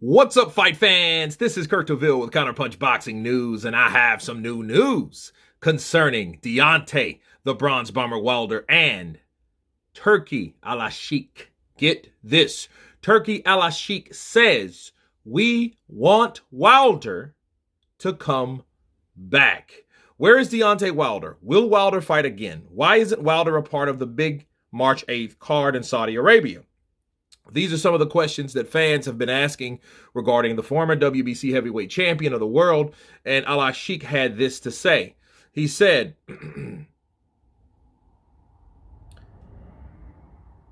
What's up, fight fans? This is Kurt DeVille with Counterpunch Boxing News, and I have some new news concerning Deontay, the Bronze Bomber Wilder, and Turki Alalshikh. Get this. Turki Alalshikh says, we want Wilder to come back. Where is Deontay Wilder? Will Wilder fight again? Why isn't Wilder a part of the big March 8th card in Saudi Arabia? These are some of the questions that fans have been asking regarding the former WBC heavyweight champion of the world, and Alalshikh had this to say. He said,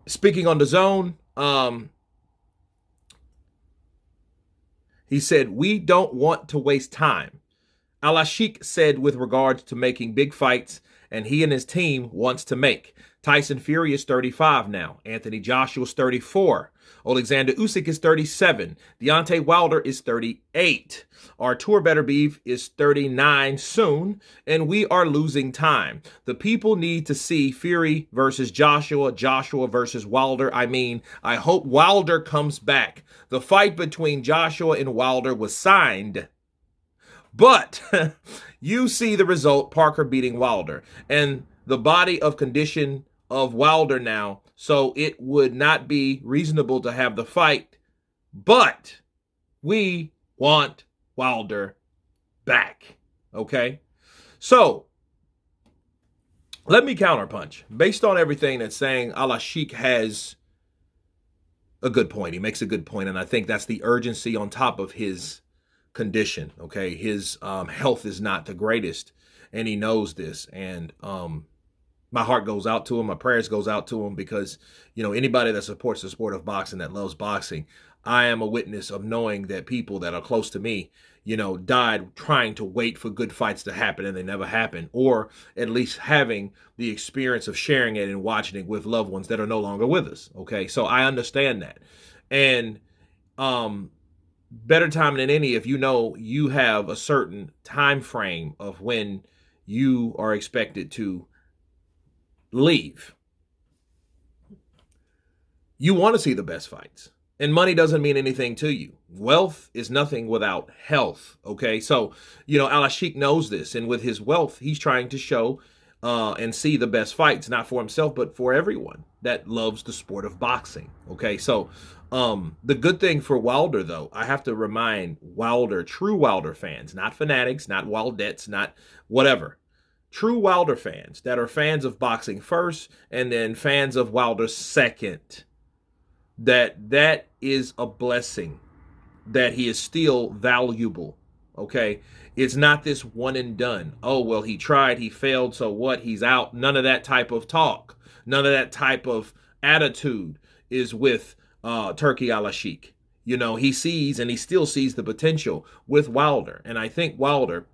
speaking on the zone, he said, we don't want to waste time. Alalshikh said with regards to making big fights, and he and his team wants to make. Tyson Fury is 35 now. Anthony Joshua is 34. Alexander Usyk is 37. Deontay Wilder is 38. Artur Beterbiev is 39 soon, and we are losing time. The people need to see Fury versus Joshua, Joshua versus Wilder. I hope Wilder comes back. The fight between Joshua and Wilder was signed, but you see the result, Parker beating Wilder, and the body of condition of Wilder now, so it would not be reasonable to have the fight, but we want Wilder back, okay? So, let me counterpunch. Based on everything that's saying, Alalshikh has a good point. He makes a good point, and I think that's the urgency on top of his condition, okay? His health is not the greatest, and he knows this, and my heart goes out to him. My prayers goes out to him because, you know, anybody that supports the sport of boxing, that loves boxing, I am a witness of knowing that people that are close to me, you know, died trying to wait for good fights to happen and they never happen, or at least having the experience of sharing it and watching it with loved ones that are no longer with us. Okay, so I understand that. And better time than any if you know you have a certain time frame of when you are expected to leave. You want to see the best fights, and money doesn't mean anything to you. Wealth is nothing without health, okay? So, you know, Alalshikh knows this, and with his wealth, he's trying to show and see the best fights, not for himself, but for everyone that loves the sport of boxing, okay? So, the good thing for Wilder, though, I have to remind Wilder, true Wilder fans, not fanatics, not Wildettes, not whatever, true Wilder fans that are fans of boxing first and then fans of Wilder second, that is a blessing, that he is still valuable, okay? It's not this one and done. Oh, well, he tried, he failed, so what? He's out. None of that type of talk. None of that type of attitude is with Turki Alalshikh. You know, he sees and he still sees the potential with Wilder. And I think Wilder,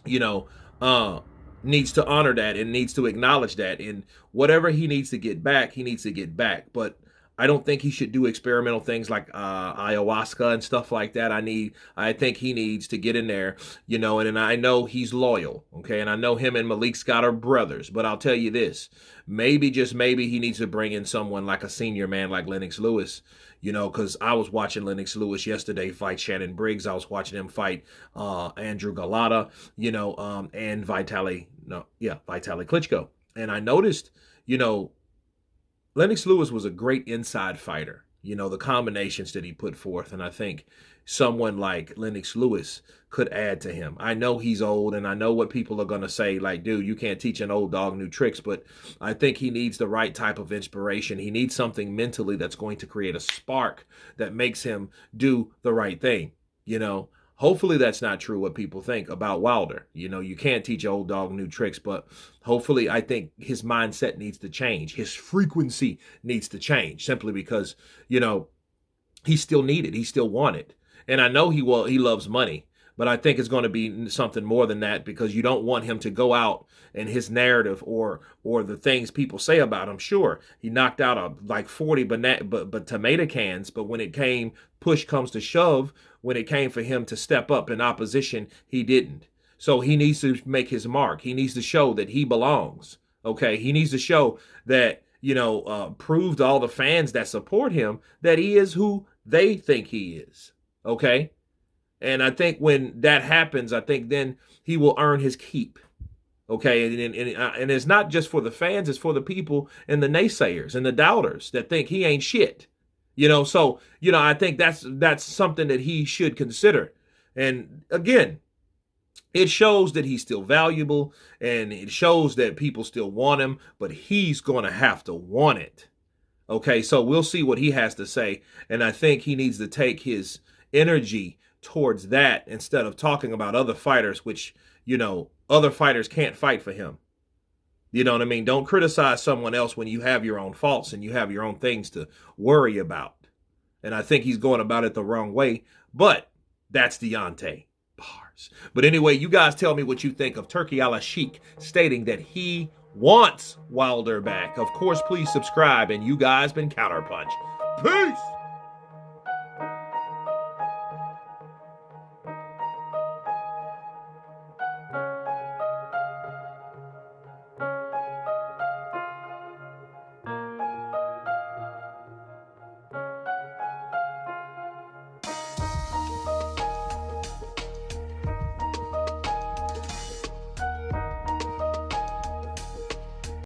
you know, needs to honor that and needs to acknowledge that. And whatever he needs to get back, he needs to get back. But I don't think he should do experimental things like ayahuasca and stuff like that. I think he needs to get in there, you know, and I know he's loyal, okay? And I know him and Malik Scott are brothers, but I'll tell you this, maybe, just maybe, he needs to bring in someone like a senior man like Lennox Lewis, you know, because I was watching Lennox Lewis yesterday fight Shannon Briggs. I was watching him fight Andrew Galata, you know, and Vitaly Klitschko. And I noticed, you know, Lennox Lewis was a great inside fighter, you know, the combinations that he put forth. And I think someone like Lennox Lewis could add to him. I know he's old, and I know what people are going to say, like, dude, you can't teach an old dog new tricks. But I think he needs the right type of inspiration. He needs something mentally that's going to create a spark that makes him do the right thing, you know. Hopefully that's not true what people think about Wilder. You know, you can't teach old dog new tricks, but hopefully I think his mindset needs to change. His frequency needs to change simply because, you know, he's still needed. He's still wanted. And I know he loves money, but I think it's going to be something more than that, because you don't want him to go out and his narrative or the things people say about him. Sure, he knocked out like 40 but tomato cans, but when it came, push comes to shove, when it came for him to step up in opposition, he didn't. So he needs to make his mark. He needs to show that he belongs. Okay, he needs to show that, you know, prove to all the fans that support him that he is who they think he is. Okay. And I think when that happens, I think then he will earn his keep. Okay, and it's not just for the fans; it's for the people and the naysayers and the doubters that think he ain't shit. So I think that's something that he should consider. And again, it shows that he's still valuable, and it shows that people still want him, but he's going to have to want it. Okay, so we'll see what he has to say, and I think he needs to take his energy towards that instead of talking about other fighters, which other fighters can't fight for him. You know what I mean? Don't criticize someone else when you have your own faults and you have your own things to worry about. And I think he's going about it the wrong way, but that's Deontay. Bars. But anyway, you guys tell me what you think of Turki Alalshikh stating that he wants Wilder back. Of course, please subscribe, and you guys been Counterpunched. Peace!